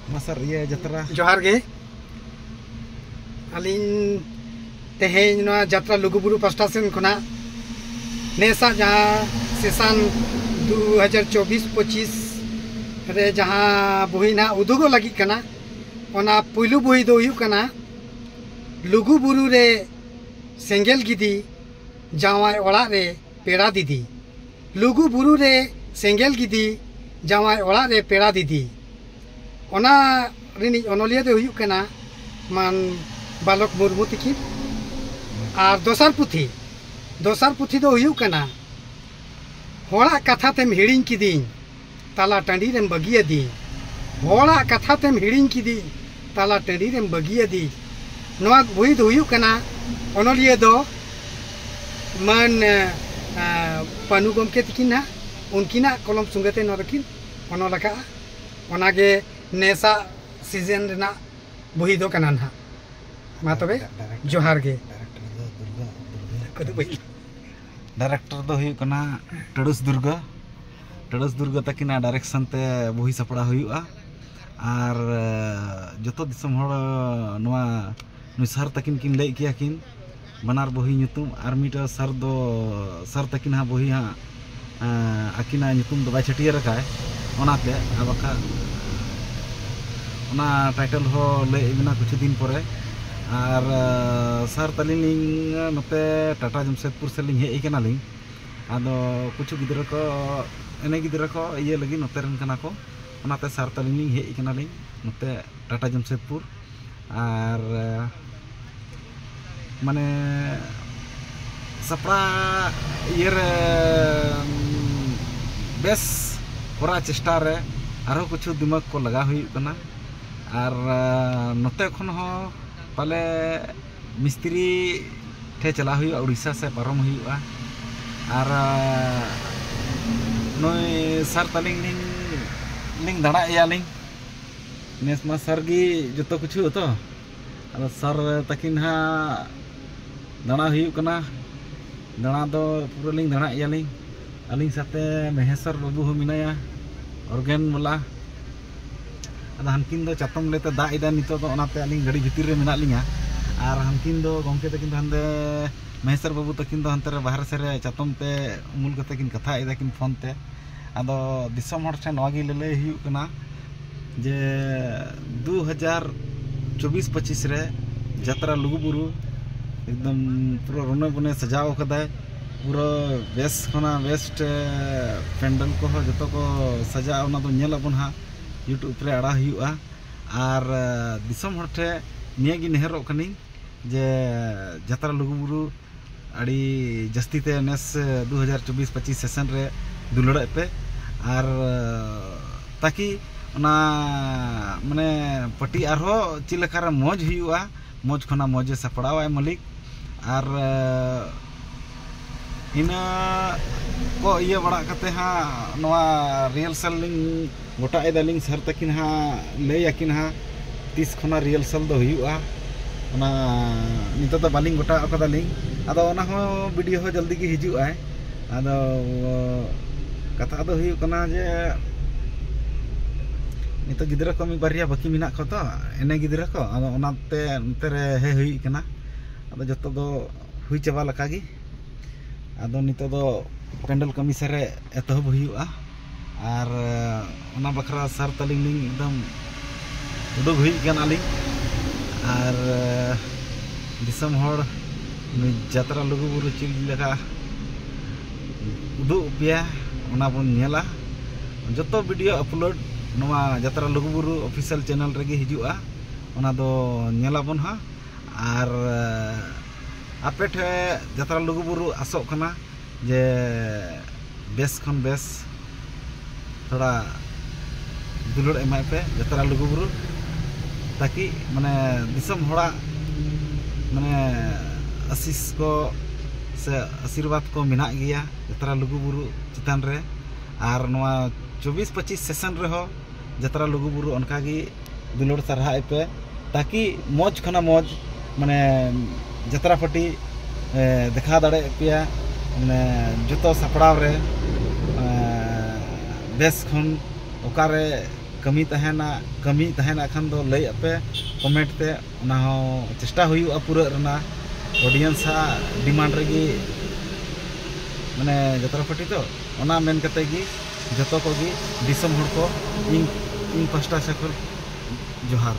Masar iya jatra जोहार गे अलिन तेहेन नोआ जत्रा लुगुबुरु पास्टा सेन खना नेसा जहाँ सेशन 2024-25 रे जहाँ बुही ना उदुगो लगी कना ओना पुलु बुही दो हुयु कना लुगुबुरु रे सेंगेल गिदी जावाय ओड़ा रे पेड़ा दीदी लुगुबुरु रे सेंगेल गिदी जावाय ओड़ा रे पेड़ा दीदी ओना रिनी ओनोलिया दे हुयु कना मान बालक मुर्मू तिकी और दोसर पुथी दो हुयु कना होड़ा कथा तेम हिड़िंग किदिन ताला टंडी रेम बगिया दी होड़ा कथा तेम हिड़िंग किदी ताला टंडी रेम बगिया दी नोआ बुही दो हुयु कना ओनोलिया दो मन पानु गमके तिकिन ना उनकिना कलम सुंगते नरकिन ओनोलका ओनागे नेसा सीजन रेना बुही दो कना ना मा तबे जोहार गे डायरेक्टर दो हुयु कना टडुस दुर्गा तकिना डायरेक्शन ते बुही सपड़ा हुयुआ और जतो दिसम हड़ नोआ नुई सर तकिन किन लई किया किन बनार बुही nyutum और मिटा सर तकिन हा बुही हा अकिना nyutum दो बाय छटिया रखाय ओनाते आबका ओना टाइटल हो लई बिना कुछ दिन परे और सर तलिंग नते टाटा जमशेदपुर से लिंग हेई कना लिंग आदो कुछ गिदरा को एने गिदरा को ये लगी नते रन कना को ओनाते सर तलिंग हेई कना लिंग नते टाटा जमशेदपुर और माने सपरा ये बेस पूरा चेष्टा रे आरो कुछ दिमाग को लगा हुई कना और नते खन हो पाले मिस्त्री ठे चला हुई उड़ीसा से पारम हुआ और नई सर तलिंग लिंग दाड़ा यालिंग नेसमा सरगी जतो कुछ तो और सर तकिन हा दाड़ा हुई कना दाड़ा दो पूरा लिंग दाड़ा यालिंग अलिंग साथे महेश्वर बाबू हो मिनाया ऑर्गेन वाला अदा हनकिन दो चातम लेते दा इदा नितो दो ओनाते अलिंग गड़ी भितिर रे मिना लिंगा और हनकिन दो गमके तकिन हंदे महेश्वर बाबू तकिन दो हंते रे बाहर से रे चातम पे मूल कते किन कथा इदा किन फोन ते आदो दिसम हर ठे नवागी लेले हुयु कना जे 2024-25 रे जत्रा लुगुबुरु एकदम पूरा रोने बने सजाव कदाय पूरा बेस्ट खना बेस्ट पेंडल को जतो को सजा ओना दो नेल अबन हा यूट्यूब पे आड़ा हुआ और दिसम हर ठे नियागी नेहरो कनी जे जत्रा लुगुबुरु अड़ी जस्ती ते नेस 2024-25 सेशन रे दुलड़ पे और ताकि ओना माने पटी आरो चिलकार मौज हुआ मौज खना मौज सपड़ावाय मालिक और इना को ये बड़ा कते हा नवा रियल सेलिंग गोटा एदालिंग सर तकिन हा लई आकिन हा 30 खना रियल सेल दो हुआ ओना नितो तो बालिंग गोटा अकदालिंग आदो ओना हो वीडियो हो जल्दी की हिजुआ आदो कथा दो हुई कना जे नितो गिदरा को मी बारिया बाकी मिना को तो एने गिदरा को आदो ओनाते नते रे हे हुई कना आदो जतो दो हुई चाबा लकागी आदो नितो दो पेंडल कमिसरे एतहब हुआ और ओना बखरा सर तलिंग लिंग एकदम उडुग हुई कना लिंग और दिसम हड़ जत्रा लुगुबुरु चिल लेखा उदुग पिया ओना बन नेला जतो वीडियो अपलोड नवा जत्रा लुगुबुरु ऑफिशियल चैनल रेगे हिजुआ ओना दो नेला बन हा और आपे ठे जत्रा लुगुबुरु आसो कना जे बेस खन बेस थोड़ा दुलड़ एमाय पे जत्रा लुगुबुरु ताकि माने दिसम हड़ा माने आशीष को से आशीर्वाद को मिना गया जत्रा लुगुबुरु चितान रे और नवा 24-25 सेशन रे हो जत्रा लुगुबुरु अनकागी दुलड़ सरहा पे ताकि मौज खना मौज माने जत्रा पार्टी देखा दाड़े पिया माने जतो सपड़ाव रे बेस खन ओकारे कमी तहना खान दो लई अपे कमेंट ते ओना हो चेष्टा हुयुआ पूरा रना ऑडियंस डिमांड रेगी माने जतरा पार्टी तो ओना मेन कते गी जतो को गी दिसम हड़ को इन पास्टा से जोहार।